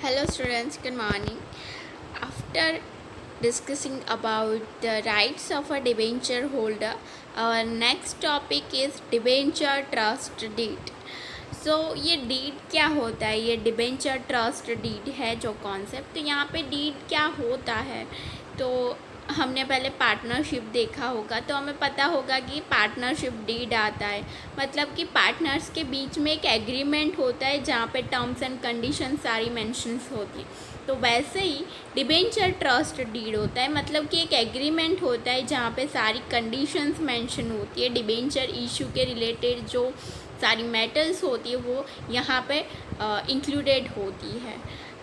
Hello students, good morning. After discussing about the rights of a debenture holder, our next topic is debenture trust deed. ये deed क्या होता है? ये debenture trust deed है जो concept. तो यहाँ पे डीड क्या होता है, तो हमने पहले पार्टनरशिप देखा होगा, तो हमें पता होगा कि पार्टनरशिप डीड आता है मतलब कि पार्टनर्स के बीच में एक एग्रीमेंट होता है जहाँ पे टर्म्स एंड कंडीशन सारी मेंशंस होती हैं। तो वैसे ही डिबेंचर ट्रस्ट डीड होता है, मतलब कि एक एग्रीमेंट होता है जहाँ पे सारी कंडीशंस मेंशन होती है। डिबेंचर इशू के रिलेटेड जो सारी मैटर्स होती है वो यहाँ पे इंक्लूडेड होती है।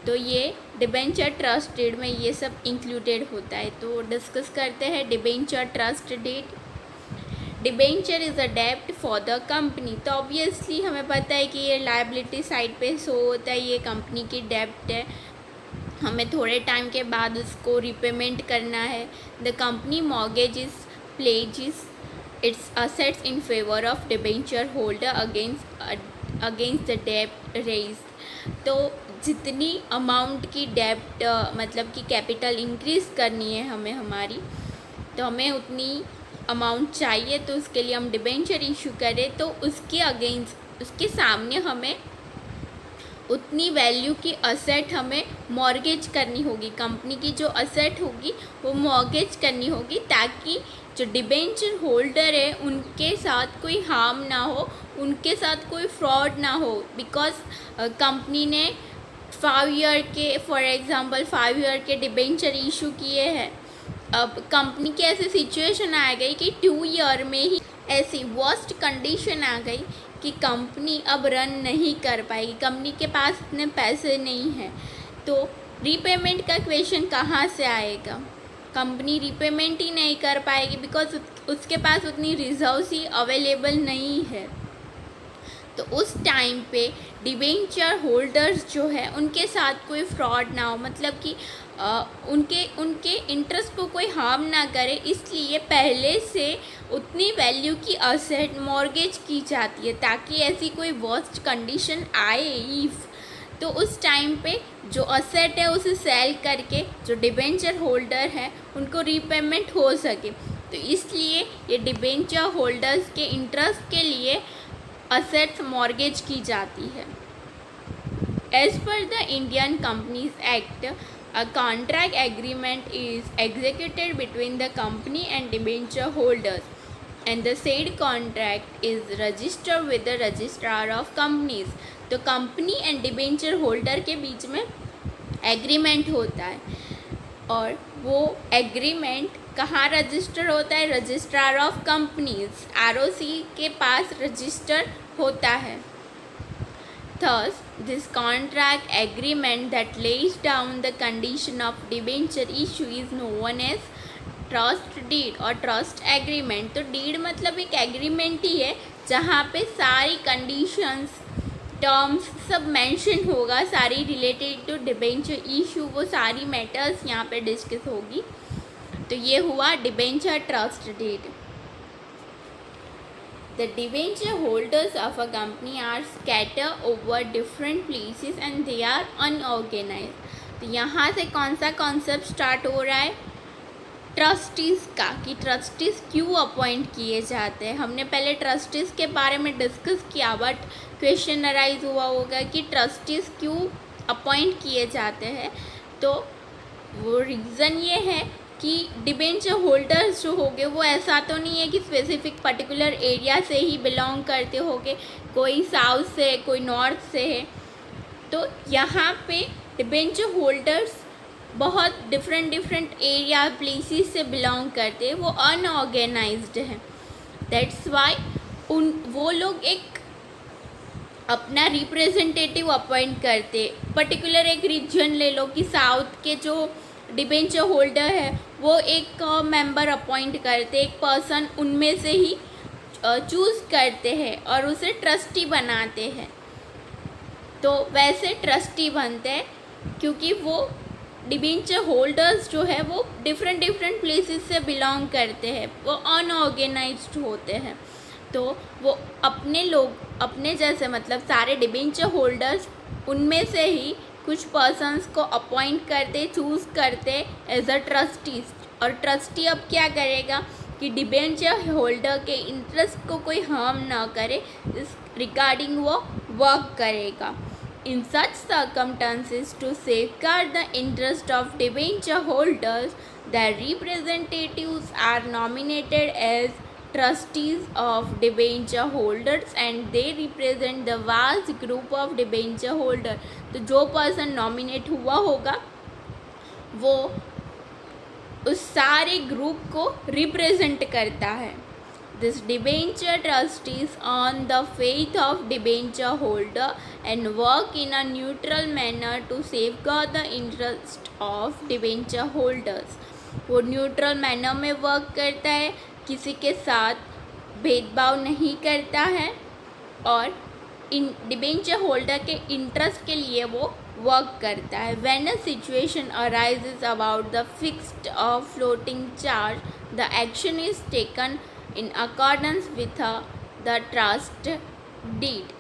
तो ये डिबेंचर ट्रस्ट डीड में ये सब इंक्लूडेड होता है। तो डिस्कस करते हैं debenture trust deed. Debenture is a डेब्ट फॉर द कंपनी। तो ऑब्वियसली हमें पता है कि ये लायबिलिटी साइड पे शो होता है, ये कंपनी की डेब्ट है, हमें थोड़े टाइम के बाद उसको रिपेमेंट करना है। The company mortgages pledges it's assets in favour of debenture holder against the डेब्ट रेज। तो जितनी अमाउंट की डेब्ट मतलब कि कैपिटल इंक्रीज़ करनी है हमें हमारी, तो हमें उतनी अमाउंट चाहिए, तो उसके लिए हम डिबेंचर इशू करें तो उसके अगेंस्ट उसके सामने हमें उतनी वैल्यू की असेट हमें मॉर्गेज करनी होगी। कंपनी की जो असेट होगी वो मॉर्गेज करनी होगी ताकि जो डिबेंचर होल्डर है उनके साथ कोई हार्म ना हो, उनके साथ कोई फ्रॉड ना हो। बिकॉज कंपनी ने 5 ईयर के फॉर एग्ज़ाम्पल 5 ईयर के डिबेंचर इशू किए हैं। अब कंपनी की ऐसी सिचुएशन आ गई कि 2 ईयर में ही ऐसी वर्स्ट कंडीशन आ गई कि कंपनी अब रन नहीं कर पाएगी, कंपनी के पास इतने पैसे नहीं हैं। तो रीपेमेंट का क्वेश्चन कहाँ से आएगा? कंपनी रीपेमेंट ही नहीं कर पाएगी बिकॉज उसके पास उतनी रिजर्व्स ही अवेलेबल नहीं है। तो उस टाइम पे डिबेंचर होल्डर्स जो है उनके साथ कोई फ्रॉड ना हो, मतलब कि उनके इंटरेस्ट को कोई हार्म ना करे, इसलिए पहले से उतनी वैल्यू की असेट मॉर्गेज की जाती है ताकि ऐसी कोई वर्स्ट कंडीशन आए इफ, तो उस टाइम पे जो असेट है उसे सेल करके जो डिबेंचर होल्डर है उनको रीपेमेंट हो सके। तो इसलिए ये डिबेंचर होल्डर्स के इंटरेस्ट के लिए असेट्स मॉर्गेज की जाती है। As per the Indian Companies Act, a contract agreement is executed between the company and debenture holders, and the said contract is registered with the registrar of companies। तो company and debenture holder के बीच में agreement होता है और वो agreement कहाँ register होता है? रजिस्ट्रार ऑफ कंपनीज, ROC के पास रजिस्टर होता है। Thus, this contract agreement that lays down the condition of debenture issue is known as trust deed और trust agreement। तो deed मतलब एक agreement ही है जहाँ पे सारी conditions, terms सब mention होगा, सारी related to debenture issue, वो सारी matters यहाँ पे discuss होगी। तो ये हुआ debenture trust deed। The debenture holders of a company are scattered over different places and they are unorganized। तो यहाँ से कौन सा कॉन्सेप्ट स्टार्ट हो रहा है? ट्रस्टीज़ का, कि ट्रस्टीज़ क्यों अपॉइंट किए जाते हैं। हमने पहले ट्रस्टीज़ के बारे में डिस्कस किया, बट क्वेश्चन अराइज हुआ होगा कि ट्रस्टीज़ क्यों अपॉइंट किए जाते हैं। तो वो रीज़न ये है कि डिबेंचर होल्डर्स जो होंगे वो ऐसा तो नहीं है कि स्पेसिफिक पर्टिकुलर एरिया से ही बिलोंग करते होंगे, कोई साउथ से है, कोई नॉर्थ से है। तो यहाँ पे डिबेंचर होल्डर्स बहुत डिफरेंट एरिया प्लेसेस से बिलोंग करते हैं, वो अनऑर्गेनाइज्ड हैं। दैट्स वाई वो लोग एक अपना रिप्रेजेंटेटिव अपॉइंट करते। पर्टिकुलर एक रीजन ले लो कि साउथ के जो डिबेंचर होल्डर है वो एक मेंबर अपॉइंट करते, एक पर्सन उनमें से ही चूज़ करते हैं और उसे ट्रस्टी बनाते हैं। तो वैसे ट्रस्टी बनते हैं क्योंकि वो डिबेंचर होल्डर्स जो है वो डिफरेंट प्लेसेस से बिलोंग करते हैं, वो अनऑर्गेनाइज्ड होते हैं। तो वो अपने जैसे मतलब सारे डिबेंचर होल्डर्स उनमें से ही कुछ पर्सन्स को अपॉइंट करते, चूज़ करते एज अ ट्रस्टीज, और ट्रस्टी अब क्या करेगा कि डिबेंचर होल्डर के इंटरेस्ट को कोई हार्म ना करे, इस रिगार्डिंग वो वर्क करेगा. In such circumstances, to safeguard the interest of debenture holders, their representatives are nominated as trustees of debenture holders and they represent the vast group of debenture holder. तो जो person nominate हुआ होगा वो उस सारे group को represent करता है. This debenture trustees on the faith of debenture holder and work in a neutral manner to safeguard the interest of debenture holders. वो न्यूट्रल मैनर में वर्क करता है, किसी के साथ भेदभाव नहीं करता है और इन डिबेंचर होल्डर के इंटरेस्ट के लिए वो वर्क करता है. When a situation arises about the fixed or floating charge, the action is taken in accordance with the trust deed.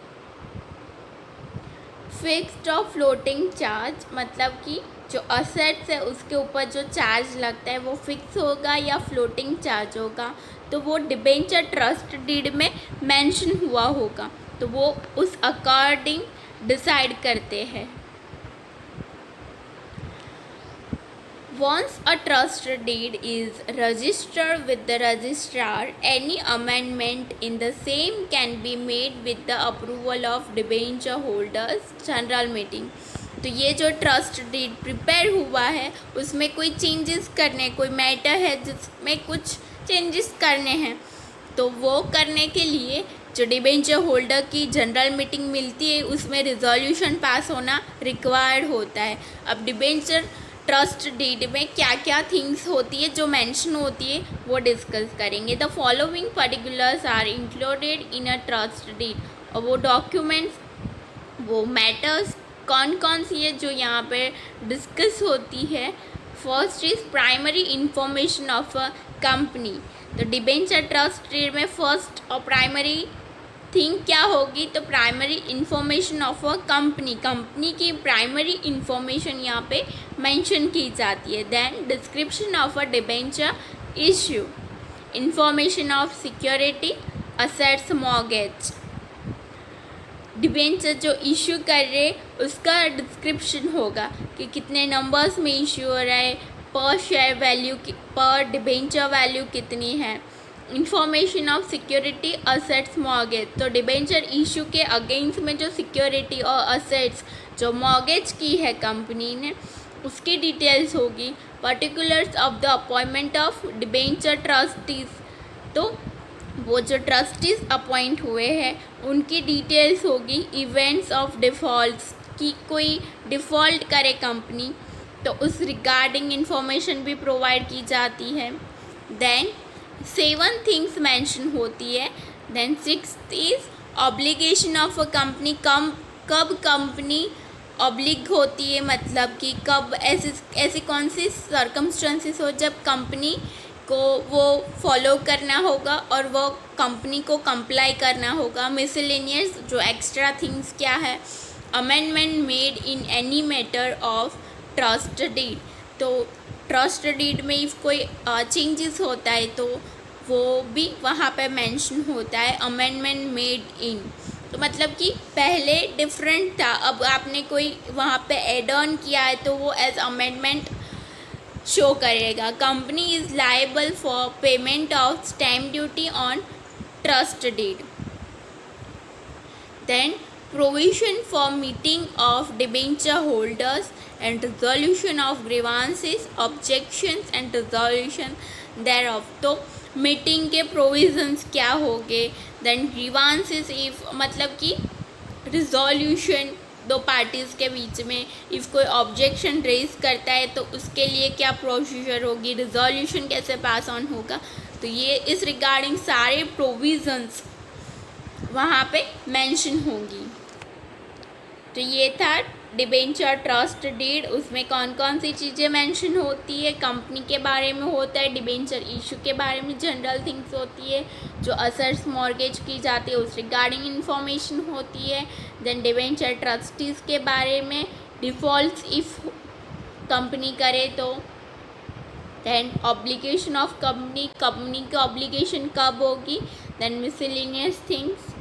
Fixed और फ्लोटिंग चार्ज मतलब कि जो असेट्स है उसके ऊपर जो चार्ज लगता है वो फिक्स होगा या फ्लोटिंग चार्ज होगा, तो वो डिबेंचर ट्रस्ट डीड में मेंशन हुआ होगा, तो वो उस अकॉर्डिंग डिसाइड करते हैं. Once a trust deed is registered with the registrar, any amendment in the same can be made with the approval of debenture holders general meeting. तो ये जो ट्रस्ट डीड प्रिपेयर हुआ है उसमें कोई चेंजेस करने, कोई मैटर है जिसमें कुछ चेंजेस करने हैं, तो वो करने के लिए जो डिबेंचर होल्डर की जनरल मीटिंग मिलती है उसमें रिजोल्यूशन पास होना रिक्वायर्ड होता है. अब डिबेंचर ट्रस्ट डीड में क्या क्या थिंग्स होती है जो मेंशन होती है वो डिस्कस करेंगे. The following particulars are included in a trust deed. और वो डॉक्यूमेंट्स, वो मैटर्स कौन कौन सी है जो यहाँ पे डिस्कस होती है. First is primary information of a company. तो डिबेंचर ट्रस्ट डीड में फर्स्ट और प्राइमरी थिंग क्या होगी, तो primary information of a company, company की प्राइमरी इंफॉर्मेशन यहाँ पे मेंशन की जाती है. Then description of a debenture issue, information of security, assets, mortgage. Debenture जो इश्यू कर रहे उसका डिस्क्रिप्शन होगा कि कितने नंबर्स में इश्यू हो रहा है, पर शेयर वैल्यू, पर डिबेंचर वैल्यू कितनी है. Information of security, assets, mortgage. तो डिबेंचर इशू के अगेंस्ट में जो सिक्योरिटी और असेट्स जो मॉर्गेज की है कंपनी ने उसकी डिटेल्स होगी. Particulars of the appointment of debenture trustees. तो वो जो ट्रस्टीज अपॉइंट हुए हैं उनकी डिटेल्स होगी. इवेंट्स ऑफ डिफ़ॉल्ट्स, की कोई डिफ़ॉल्ट करे कंपनी तो उस रिगार्डिंग इंफॉर्मेशन भी प्रोवाइड की जाती है. देन 7 थिंग्स मेंशन होती है. Then 6th is obligation of a company. कब कंपनी ऑब्लिग होती है, मतलब कि कब ऐसी कौन सी सर्कमस्टेंसेस हो जब कंपनी को वो फॉलो करना होगा और वो कंपनी को कंप्लाई करना होगा. मिसलेनियस जो एक्स्ट्रा थिंग्स क्या है. Amendment made in any matter of trust deed. तो ट्रस्ट डीड में इफ़ कोई चेंजेस होता है तो वो भी वहाँ पे मेंशन होता है. अमेंडमेंट मेड इन, तो मतलब कि पहले डिफरेंट था, अब आपने कोई वहाँ पे एड ऑन किया है तो वो एज अमेंडमेंट शो करेगा. Company is liable for payment of stamp duty on trust deed. Then provision for meeting of debenture holders and resolution of grievances, objections and resolution thereof. तो meeting के provisions क्या होंगे. Then grievances, if मतलब कि resolution दो parties के बीच में, if कोई ऑब्जेक्शन रेज करता है तो उसके लिए क्या प्रोसीजर होगी, रिजोल्यूशन कैसे पास ऑन होगा. तो ये इस रिगार्डिंग सारे प्रोविजंस वहाँ पे मेंशन होंगी. तो ये था डिबेंचर ट्रस्ट डीड. उसमें कौन कौन सी चीज़ें मेंशन होती है. कंपनी के बारे में होता है, डिबेंचर इशू के बारे में जनरल थिंग्स होती है, जो असेट्स मॉर्गेज की जाती है उस रिगार्डिंग इंफॉर्मेशन होती है. देन डिबेंचर ट्रस्टीज़ के बारे में डिफ़ॉल्ट्स इफ़ कंपनी करे तो, then obligation of company, company की ऑब्लिगेशन कब होगी, देन मिसलेनियस थिंग्स,